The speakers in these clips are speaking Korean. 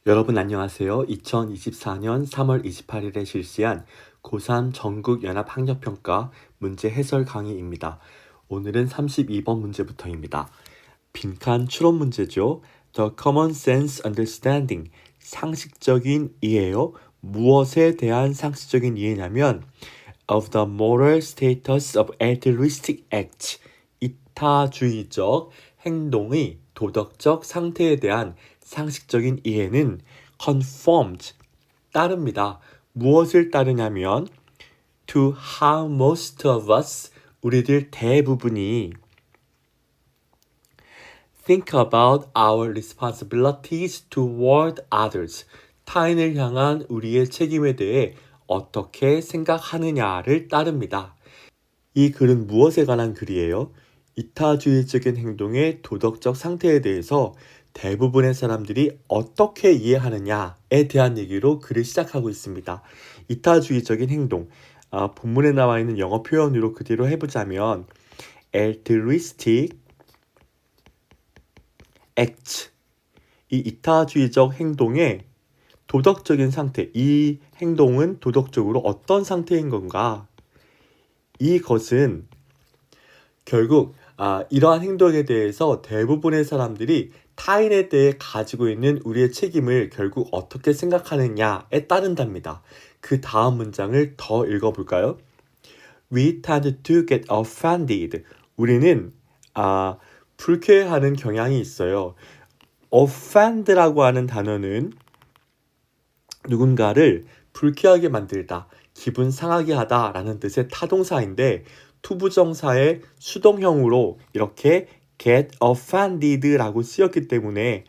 여러분 안녕하세요. 2024년 3월 28일에 실시한 고3 전국연합학력평가 문제 해설 강의입니다. 오늘은 32번 문제부터입니다. 빈칸 추론 문제죠. The common sense understanding, 상식적인 이해요. 무엇에 대한 상식적인 이해냐면 of the moral status of altruistic acts, 이타주의적 행동의 도덕적 상태에 대한 상식적인 이해는 conformed, 따릅니다. 무엇을 따르냐면 to how most of us, 우리들 대부분이 think about our responsibilities toward others, 타인을 향한 우리의 책임에 대해 어떻게 생각하느냐를 따릅니다. 이 글은 무엇에 관한 글이에요? 이타주의적인 행동의 도덕적 상태에 대해서 대부분의 사람들이 어떻게 이해하느냐에 대한 얘기로 글을 시작하고 있습니다. 이타주의적인 행동, 본문에 나와 있는 영어 표현으로 그대로 해보자면 altruistic act, 이 이타주의적 행동의 도덕적인 상태, 이 행동은 도덕적으로 어떤 상태인 건가? 이것은 결국 이러한 행동에 대해서 대부분의 사람들이 타인에 대해 가지고 있는 우리의 책임을 결국 어떻게 생각하느냐에 따른답니다. 그 다음 문장을 더 읽어볼까요? We tend to get offended. 우리는 불쾌해하는 경향이 있어요. offend라고 하는 단어는 누군가를 불쾌하게 만들다, 기분 상하게 하다 라는 뜻의 타동사인데 투부정사의 수동형으로 이렇게 get offended 라고 쓰였기 때문에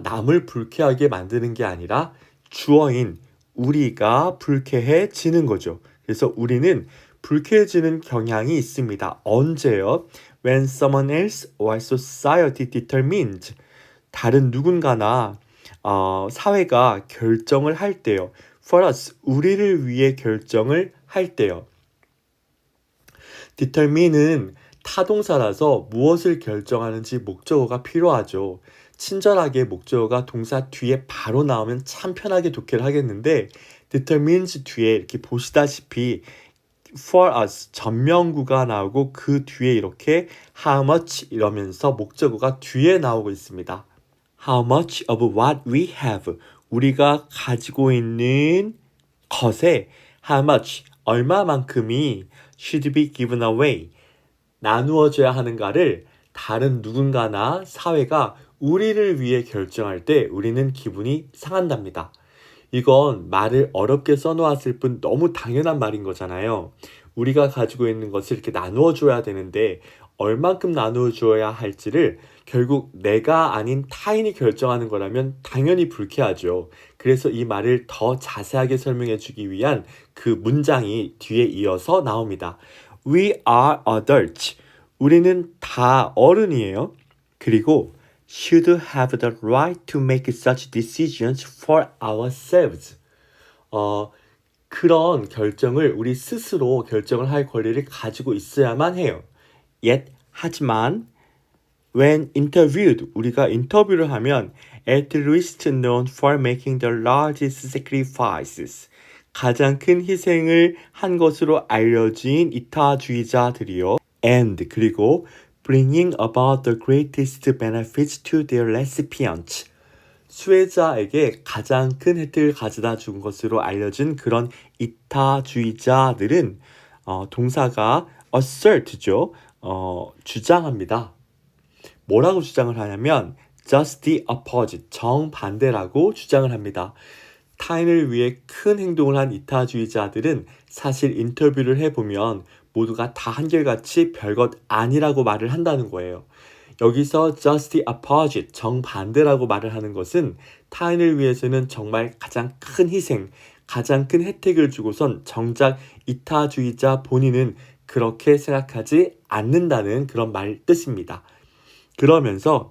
남을 불쾌하게 만드는 게 아니라 주어인 우리가 불쾌해지는 거죠. 그래서 우리는 불쾌해지는 경향이 있습니다. 언제요? When someone else or society determines, 다른 누군가나 사회가 결정을 할 때요. For us, 우리를 위해 결정을 할 때요. determine은 타동사라서 무엇을 결정하는지 목적어가 필요하죠. 친절하게 목적어가 동사 뒤에 바로 나오면 참 편하게 독해를 하겠는데 determines 뒤에 이렇게 보시다시피 for us 전명구가 나오고 그 뒤에 이렇게 how much 이러면서 목적어가 뒤에 나오고 있습니다. How much of what we have, 우리가 가지고 있는 것에 how much, 얼마만큼이 should be given away, 나누어져야 하는가를 다른 누군가나 사회가 우리를 위해 결정할 때 우리는 기분이 상한답니다. 이건 말을 어렵게 써놓았을 뿐 너무 당연한 말인 거잖아요. 우리가 가지고 있는 것을 이렇게 나누어 줘야 되는데 얼만큼 나누어 줘야 할지를 결국 내가 아닌 타인이 결정하는 거라면 당연히 불쾌하죠. 그래서 이 말을 더 자세하게 설명해 주기 위한 그 문장이 뒤에 이어서 나옵니다. We are adults. 우리는 다 어른이에요. 그리고 should have the right to make such decisions for ourselves. 그런 결정을 우리 스스로 결정을 할 권리를 가지고 있어야만 해요. Yet, 하지만 when interviewed, 우리가 인터뷰를 하면 at least known for making the largest sacrifices, 가장 큰 희생을 한 것으로 알려진 이타주의자들이요. And, 그리고 bringing about the greatest benefits to their recipients, 수혜자에게 가장 큰 혜택을 가져다 준 것으로 알려진 그런 이타주의자들은 동사가 assert죠. 주장합니다. 뭐라고 주장을 하냐면 just the opposite, 정반대라고 주장을 합니다. 타인을 위해 큰 행동을 한 이타주의자들은 사실 인터뷰를 해보면 모두가 다 한결같이 별것 아니라고 말을 한다는 거예요. 여기서 just the opposite, 정반대라고 말을 하는 것은 타인을 위해서는 정말 가장 큰 희생, 가장 큰 혜택을 주고선 정작 이타주의자 본인은 그렇게 생각하지 않는다는 그런 말 뜻입니다. 그러면서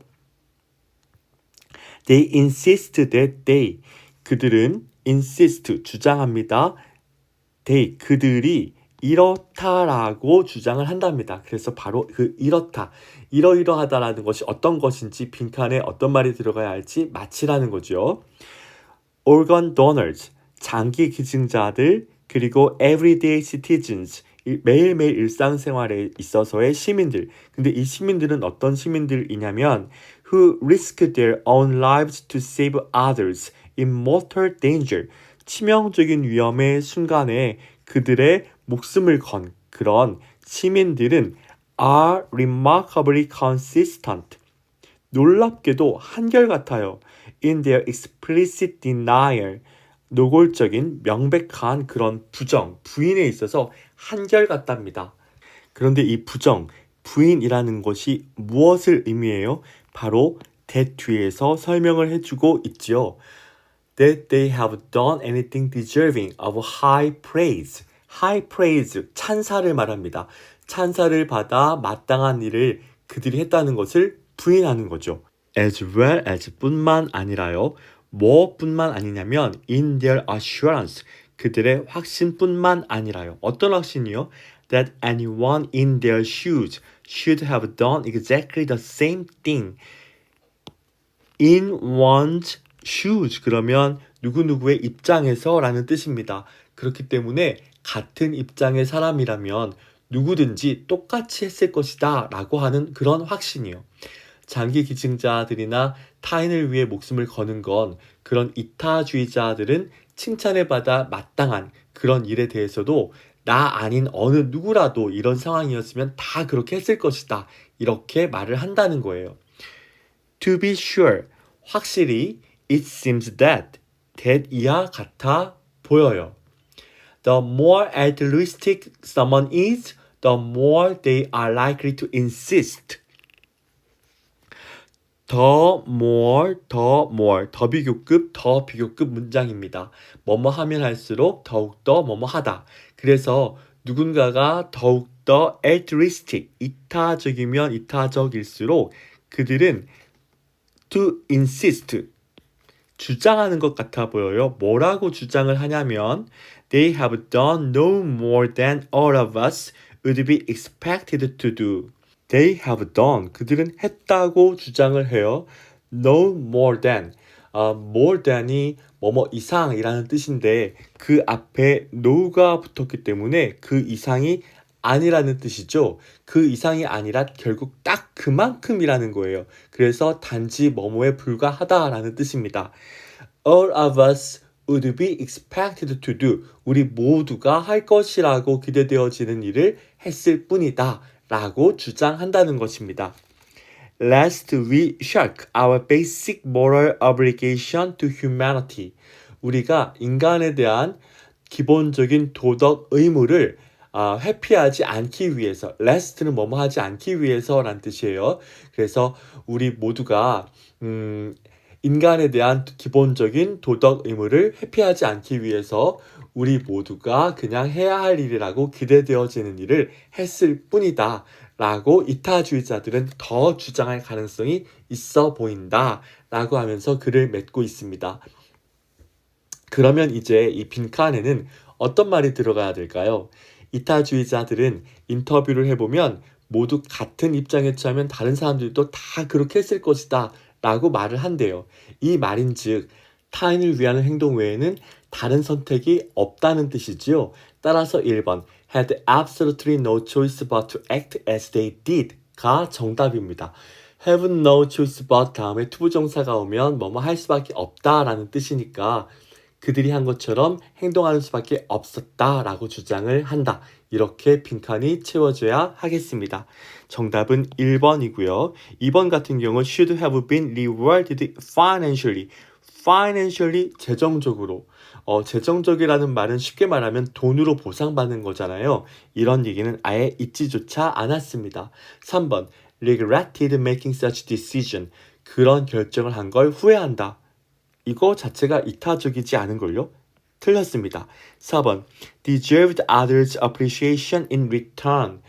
they insist that they, 그들은 insist, 주장합니다. they, 그들이 이렇다라고 주장을 한답니다. 그래서 바로 그 이렇다, 이러이러하다라는 것이 어떤 것인지 빈칸에 어떤 말이 들어가야 할지 맞히라는 거죠. organ donors, 장기 기증자들, 그리고 everyday citizens, 매일매일 일상생활에 있어서의 시민들. 근데 이 시민들은 어떤 시민들이냐면 who risk their own lives to save others in mortal danger. 치명적인 위험의 순간에 그들의 목숨을 건 그런 시민들은 are remarkably consistent. 놀랍게도 한결같아요. In their explicit denial. 노골적인 명백한 그런 부인에 있어서 한결같답니다. 그런데 이 부인이라는 것이 무엇을 의미해요? 바로 that 뒤에서 설명을 해주고 있지요. That they have done anything deserving of high praise. high praise, 찬사를 말합니다. 찬사를 받아 마땅한 일을 그들이 했다는 것을 부인하는 거죠. As well as 뿐만 아니라요. 뭐뿐만 아니냐면 in their assurance, 그들의 확신뿐만 아니라요. 어떤 확신이요? That anyone in their shoes should have done exactly the same thing. In one's shoes, 그러면 누구누구의 입장에서 라는 뜻입니다. 그렇기 때문에 같은 입장의 사람이라면 누구든지 똑같이 했을 것이다 라고 하는 그런 확신이요. 장기 기증자들이나 타인을 위해 목숨을 거는 건 그런 이타주의자들은 칭찬을 받아 마땅한 그런 일에 대해서도 나 아닌 어느 누구라도 이런 상황이었으면 다 그렇게 했을 것이다. 이렇게 말을 한다는 거예요. To be sure, 확실히 it seems that 이하 같아 보여요. The more altruistic someone is, the more they are likely to insist. 더 비교급, 더 비교급 문장입니다. 뭐뭐 하면 할수록 더욱더 뭐뭐 하다. 그래서 누군가가 더욱더 altruistic, 이타적이면 이타적일수록 그들은 to insist, 주장하는 것 같아 보여요. 뭐라고 주장을 하냐면 They have done no more than all of us would be expected to do. They have done, 그들은 했다고 주장을 해요. No more than, more than이 뭐뭐 이상이라는 뜻인데 그 앞에 no가 붙었기 때문에 그 이상이 아니라는 뜻이죠. 그 이상이 아니라 결국 딱 그만큼이라는 거예요. 그래서 단지 뭐뭐에 불과하다라는 뜻입니다. All of us would be expected to do. 우리 모두가 할 것이라고 기대되어지는 일을 했을 뿐이다 라고 주장한다는 것입니다. Lest we shirk our basic moral obligation to humanity. 우리가 인간에 대한 기본적인 도덕 의무를 회피하지 않기 위해서, lest는 뭐뭐 하지 않기 위해서란 뜻이에요. 그래서 우리 모두가 인간에 대한 기본적인 도덕 의무를 회피하지 않기 위해서 우리 모두가 그냥 해야 할 일이라고 기대되어지는 일을 했을 뿐이다 라고 이타주의자들은 더 주장할 가능성이 있어 보인다 라고 하면서 글을 맺고 있습니다. 그러면 이제 이 빈칸에는 어떤 말이 들어가야 될까요? 이타주의자들은 인터뷰를 해보면 모두 같은 입장에 처하면 다른 사람들도 다 그렇게 했을 것이다 라고 말을 한대요. 이 말인즉 타인을 위한 행동 외에는 다른 선택이 없다는 뜻이지요. 따라서 1번 had absolutely no choice but to act as they did 가 정답입니다. have no choice but 다음에 투부정사가 오면 뭐뭐 할 수밖에 없다라는 뜻이니까 그들이 한 것처럼 행동하는 수밖에 없었다라고 주장을 한다. 이렇게 빈칸이 채워져야 하겠습니다. 정답은 1번이고요. 2번 같은 경우 should have been rewarded financially. financially, 재정적으로. 재정적이라는 말은 쉽게 말하면 돈으로 보상받는 거잖아요. 이런 얘기는 아예 있지조차 않았습니다. 3번 regretted making such decision. 그런 결정을 한 걸 후회한다. 이거 자체가 이타적이지 않은걸요? 틀렸습니다. 4번 deserved others' appreciation in return.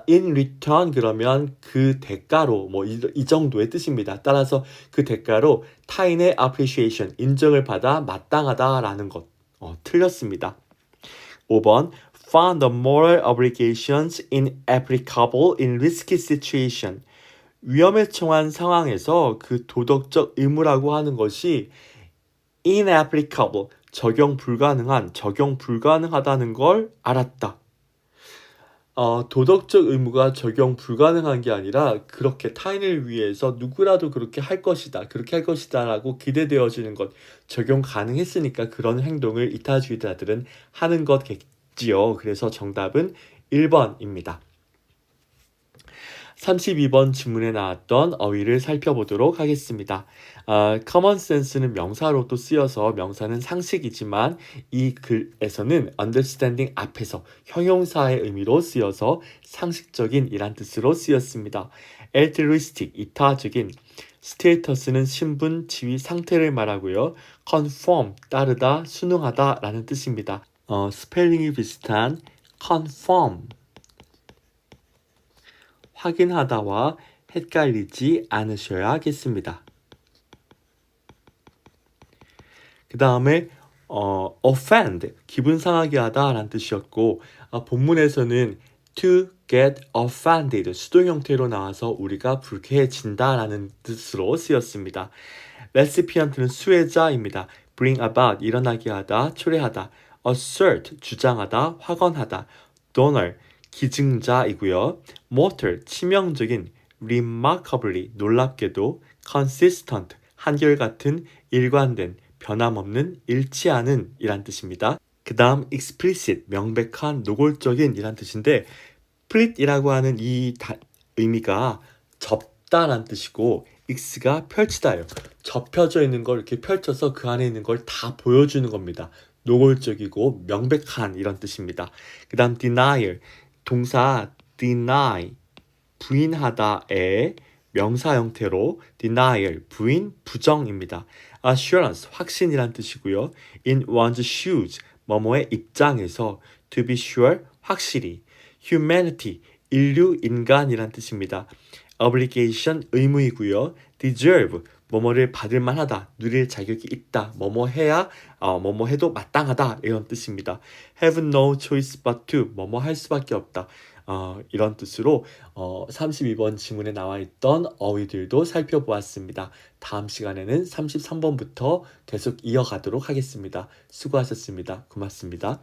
in return 그러면 그 대가로 뭐 이 정도의 뜻입니다. 따라서 그 대가로 타인의 appreciation, 인정을 받아 마땅하다라는 것. 틀렸습니다. 5번 found the moral obligations inapplicable in risky situation. 위험에 처한 상황에서 그 도덕적 의무라고 하는 것이 inapplicable, 적용 불가능한, 적용 불가능하다는 걸 알았다. 도덕적 의무가 적용 불가능한 게 아니라 그렇게 타인을 위해서 누구라도 그렇게 할 것이다, 그렇게 할 것이다 라고 기대되어지는 것, 적용 가능했으니까 그런 행동을 이타주의자들은 하는 것겠지요. 그래서 정답은 1번입니다. 32번 지문에 나왔던 어휘를 살펴보도록 하겠습니다. common sense는 명사로도 쓰여서 명사는 상식이지만 이 글에서는 understanding 앞에서 형용사의 의미로 쓰여서 상식적인 이란 뜻으로 쓰였습니다. altruistic, 이타적인, status는 신분, 지위, 상태를 말하고요. conform, 따르다, 순응하다 라는 뜻입니다. 스펠링이 비슷한 conform, 확인하다와 헷갈리지 않으셔야겠습니다. 그 다음에 offend, 기분 상하게 하다 라는 뜻이었고 본문에서는 to get offended, 수동 형태로 나와서 우리가 불쾌해진다 라는 뜻으로 쓰였습니다. recipient는 수혜자입니다. bring about, 일어나게 하다, 초래하다. assert, 주장하다, 확언하다. donor, 기증자이고요. mortal, 치명적인. remarkably, 놀랍게도. consistent, 한결같은, 일관된, 변함없는, 일치하는 이란 뜻입니다. 그 다음 explicit, 명백한, 노골적인 이란 뜻인데 split이라고 하는 이 의미가 접다란 뜻이고 x가 펼치다예요. 접혀져 있는 걸 이렇게 펼쳐서 그 안에 있는 걸 다 보여주는 겁니다. 노골적이고 명백한 이런 뜻입니다. 그 다음 denial, 동사 deny, 부인하다의 명사 형태로 denial, 부인, 부정입니다. assurance, 확신이란 뜻이고요. in one's shoes, 뭐뭐의 입장에서. to be sure, 확실히. humanity, 인류, 인간이란 뜻입니다. obligation, 의무이고요. deserve, 뭐뭐를 받을 만하다, 누릴 자격이 있다, 뭐뭐 해야, 뭐뭐 해도 마땅하다 이런 뜻입니다. have no choice but to, 뭐뭐 할 수밖에 없다. 이런 뜻으로 32번 지문에 나와 있던 어휘들도 살펴보았습니다. 다음 시간에는 33번부터 계속 이어가도록 하겠습니다. 수고하셨습니다. 고맙습니다.